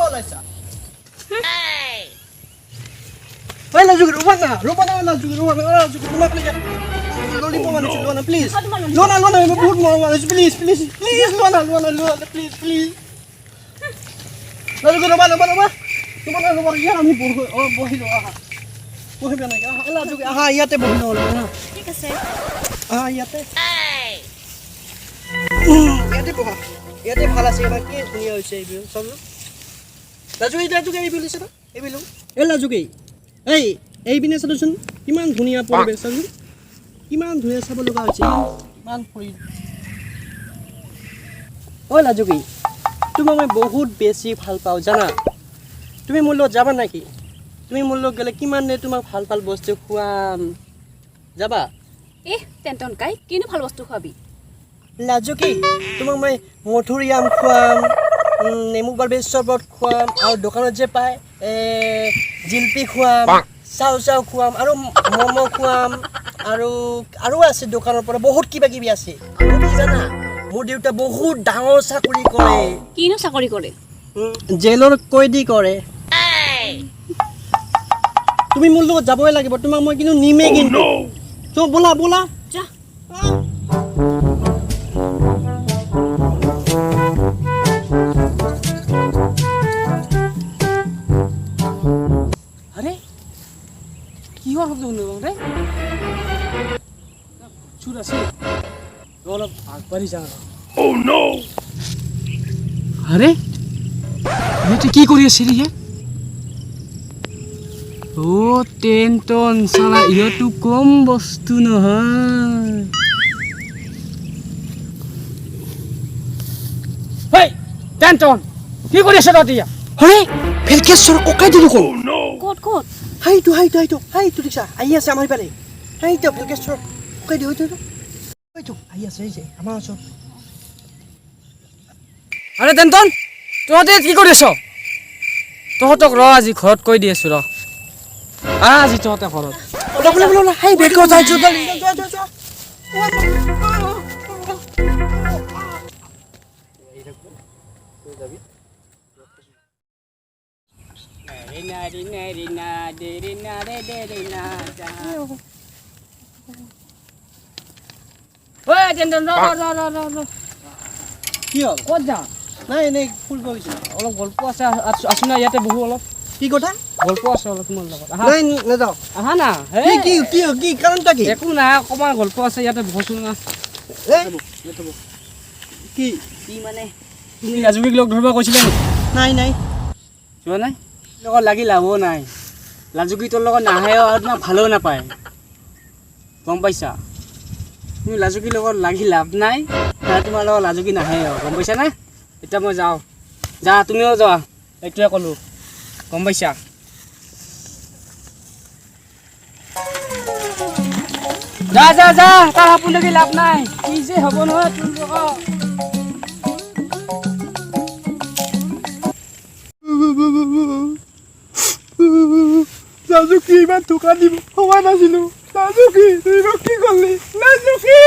ওলাইছা ঐ লাজুকি ৰ'বা না লাজুকি ৰ'বা লাজুকি তোমাক ললিপপ আনিছোঁ লোৱা না প্লিজ লোৱা না মই বহুত মৰম আনিছোঁ প্লিজ লোৱা না প্লিজ লাজুকি ৰ'বা তোমাৰ ইয়াত আমি বহি লওঁ আহা বহিব নালাগে আহা লাজুকি আহা ইয়াতে বহি লওঁ ঠিক আছে আহা ইয়াতে বহা ইয়াতে ভাল আছে এবাৰ কি ধুনীয়া হৈছে এইবোৰ চব লাজুকি এইবোৰ লৈছে না এইবোৰ এই লাজুকি এইপিনে চাচোন কিমান ধুনীয়া পৰিৱেশ চাচোন কিমান ধুনীয়া চাব লগা হৈছে ইমান ফুৰি ঐ লাজুকি তোমাক মই বহুত বেছি ভাল পাওঁ জানা তুমি মোৰ লগত যাবা নেকি তুমি মোৰ লগত গ'লে কিমান তোমাক ভাল বস্তু খুৱাম যাবা টেনটন কাই কিনো ভাল বস্তু খুৱাবি লাজুকি তোমাক মই মধুৰিআম খুৱাম নেমু বাৰ্বেৰ চৰবত খুৱাম আৰু দোকানত যে পায় জিলপি খুৱাম চাও খুৱাম আৰু ম'ম' খুৱাম আৰু আছে দোকানৰ পৰা বহুত কিবা কিবি আছে আৰু কি জানা মোৰ দেউতা বহুত ডাঙৰ চাকৰি কৰে কিনো চাকৰি কৰে জেলৰ কয়দী কৰে তুমি মোৰ লগত যাবই লাগিব তোমাক মই কিন্তু নিমেই কিন্তু চ' ব'লা যা আরে কিহৰ শব্দ শুনিব ৰে চুৰ আছে অলপ আগবাঢ়ি যা Oh no! আৰে এইটো কি কৰি আছে ৰে ও টেনটন সালা ইহটো কম বস্তু নহয় হেই টেনটন কি কৰি আছে তই আৰে ফেলকেশ্বৰ কোকাই দিলো কোন ক'ত হাইটো দিছা আহি আছে আমাৰ পালে হাইটো ফেলকেশ্বৰ কোকাই দিও হয়তো আহি আছে এই যে আমাৰ ওচৰত আৰে টেনটন তহঁতে কি কৰি আছ তহঁতক ৰ আজি ঘৰত কৈ দি আছো ৰ আজি তহঁতে ঘৰত বলা হাই বেগ যাই যোৱা কি হ'ল ক'ত যা নাই এনেই ফুৰিব গৈছিলোঁ অলপ গল্প আছে আছো না ইয়াতে বহু অলপ কি কথা গল্প আছে অলপ তোমাৰ লগত নাই নাযাওঁ আহা না কি কাৰণটা কি একো নাই অকণমান গল্প আছে ইয়াতে বহচোন না কি মানে তুমি ৰাজুক লগ ধৰিব কৈছিলে নেকি নাই যোৱা নাই লগত লাগি লাভো নাই লাজুকি তোৰ লগত নাহে আৰু তোমাক ভালো নাপায় গম পাইছা তুমি লাজুকিৰ লগত লাগি লাভ নাই তোমাৰ লগত লাজুকি নাহে গম পাইছা নে এতিয়া মই যাওঁ যা তুমিও যোৱা এইটোৱে ক'লোঁ গম পাইছা যা তাৰ সপোন দেখি লাভ নাই কি যে হ'ব নহয় তোৰ লগত লাজুকি ইমান ঠোকা দিব হোৱা নাছিলো লাজুকি তুই কি কৰিলি লাজুকি